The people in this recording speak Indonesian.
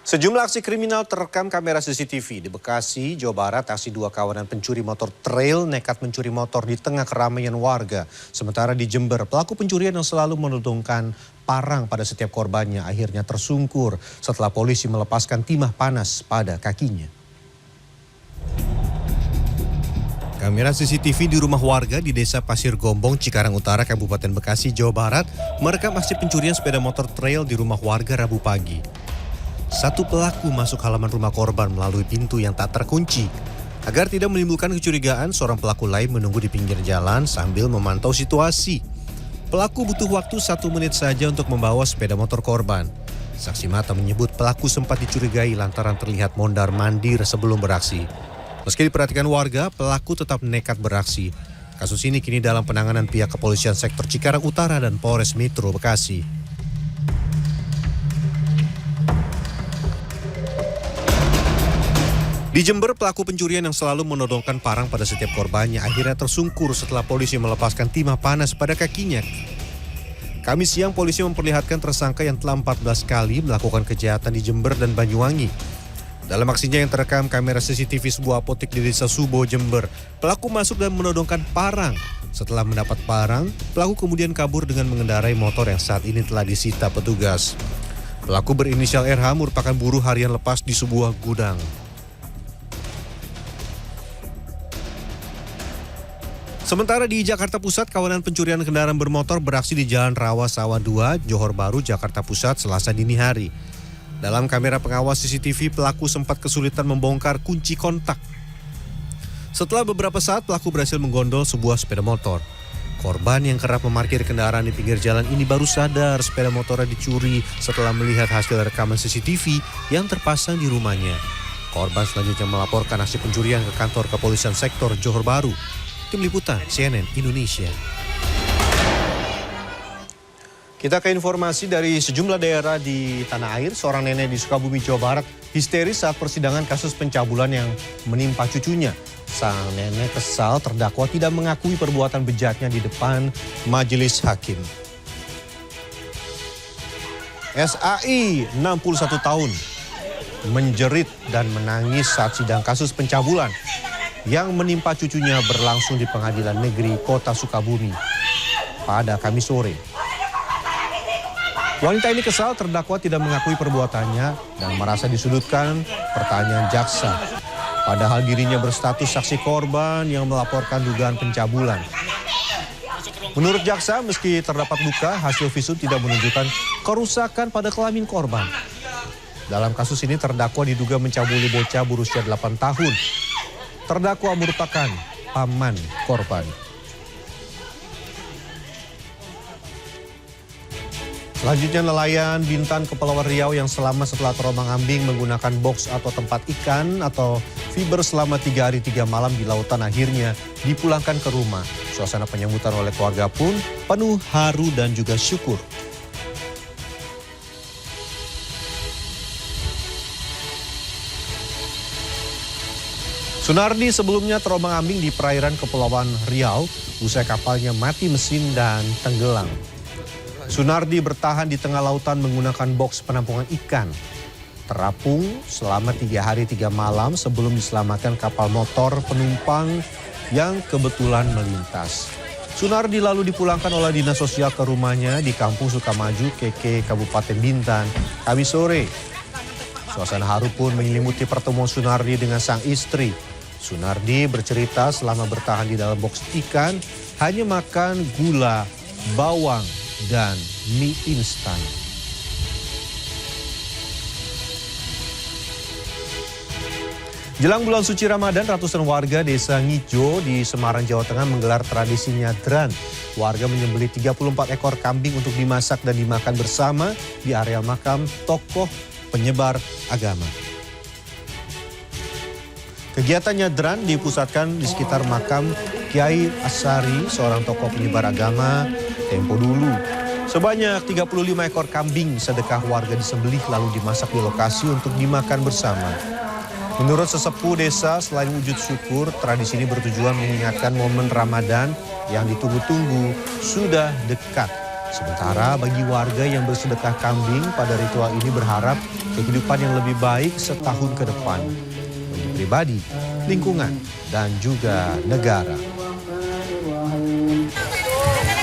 Sejumlah aksi kriminal terekam kamera CCTV di Bekasi, Jawa Barat. Aksi dua kawanan pencuri motor trail nekat mencuri motor di tengah keramaian warga. Sementara di Jember, pelaku pencurian yang selalu menodongkan parang pada setiap korbannya akhirnya tersungkur setelah polisi melepaskan timah panas pada kakinya. Kamera CCTV di rumah warga di Desa Pasir Gombong, Cikarang Utara, Kabupaten Bekasi, Jawa Barat merekam aksi pencurian sepeda motor trail di rumah warga Rabu pagi. Satu pelaku masuk halaman rumah korban melalui pintu yang tak terkunci. Agar tidak menimbulkan kecurigaan, seorang pelaku lain menunggu di pinggir jalan sambil memantau situasi. Pelaku butuh waktu 1 menit saja untuk membawa sepeda motor korban. Saksi mata menyebut pelaku sempat dicurigai lantaran terlihat mondar-mandir sebelum beraksi. Meski diperhatikan warga, pelaku tetap nekat beraksi. Kasus ini kini dalam penanganan pihak kepolisian sektor Cikarang Utara dan Polres Metro Bekasi. Di Jember, pelaku pencurian yang selalu menodongkan parang pada setiap korbannya akhirnya tersungkur setelah polisi melepaskan timah panas pada kakinya. Kamis siang, polisi memperlihatkan tersangka yang telah 14 kali melakukan kejahatan di Jember dan Banyuwangi. Dalam aksinya yang terekam kamera CCTV sebuah apotek di Desa Subo, Jember, pelaku masuk dan menodongkan parang. Setelah mendapat parang, pelaku kemudian kabur dengan mengendarai motor yang saat ini telah disita petugas. Pelaku berinisial RH merupakan buruh harian lepas di sebuah gudang. Sementara di Jakarta Pusat, kawanan pencurian kendaraan bermotor beraksi di Jalan Rawa Sawah 2, Johor Baru, Jakarta Pusat, Selasa dini hari. Dalam kamera pengawas CCTV, pelaku sempat kesulitan membongkar kunci kontak. Setelah beberapa saat, pelaku berhasil menggondol sebuah sepeda motor. Korban yang kerap memarkir kendaraan di pinggir jalan ini baru sadar sepeda motornya dicuri setelah melihat hasil rekaman CCTV yang terpasang di rumahnya. Korban selanjutnya melaporkan aksi pencurian ke kantor kepolisian sektor Johor Baru. Tim Liputan CNN Indonesia. Kita ke informasi dari sejumlah daerah di tanah air. Seorang nenek di Sukabumi, Jawa Barat histeris saat persidangan kasus pencabulan yang menimpa cucunya. Sang nenek kesal terdakwa tidak mengakui perbuatan bejatnya di depan majelis hakim. SAI 61 tahun menjerit dan menangis saat sidang kasus pencabulan yang menimpa cucunya berlangsung di Pengadilan Negeri Kota Sukabumi pada Kamis sore. Wanita ini kesal terdakwa tidak mengakui perbuatannya dan merasa disudutkan pertanyaan jaksa. Padahal dirinya berstatus saksi korban yang melaporkan dugaan pencabulan. Menurut jaksa, meski terdapat luka, hasil visum tidak menunjukkan kerusakan pada kelamin korban. Dalam kasus ini terdakwa diduga mencabuli bocah berusia 8 tahun. Terdakwa merupakan paman korban. Selanjutnya, nelayan Bintan Kepulauan Riau yang selama setelah terombang-ambing menggunakan box atau tempat ikan atau fiber selama 3 hari 3 malam di lautan akhirnya dipulangkan ke rumah. Suasana penyambutan oleh keluarga pun penuh haru dan juga syukur. Sunardi sebelumnya terombang-ambing di perairan Kepulauan Riau usai kapalnya mati mesin dan tenggelam. Sunardi bertahan di tengah lautan menggunakan box penampungan ikan. Terapung selama 3 hari 3 malam sebelum diselamatkan kapal motor penumpang yang kebetulan melintas. Sunardi lalu dipulangkan oleh Dinas Sosial ke rumahnya di Kampung Sukamaju, Keke, Kabupaten Bintan, Kamis sore. Suasana haru pun menyelimuti pertemuan Sunardi dengan sang istri. Sunardi bercerita selama bertahan di dalam box ikan hanya makan gula, bawang, dan mie instan. Jelang bulan suci Ramadan, ratusan warga desa Ngijo di Semarang, Jawa Tengah menggelar tradisi nyadran. Warga menyembelih 34 ekor kambing untuk dimasak dan dimakan bersama di area makam tokoh penyebar agama. Kegiatan nyadran dipusatkan di sekitar makam Kiai Asari, seorang tokoh penyebar agama tempo dulu. Sebanyak 35 ekor kambing sedekah warga disembelih lalu dimasak di lokasi untuk dimakan bersama. Menurut sesepuh desa, selain wujud syukur, tradisi ini bertujuan mengingatkan momen Ramadan yang ditunggu-tunggu sudah dekat. Sementara bagi warga yang bersedekah kambing pada ritual ini berharap kehidupan yang lebih baik setahun ke depan. Bagi pribadi, lingkungan, dan juga negara.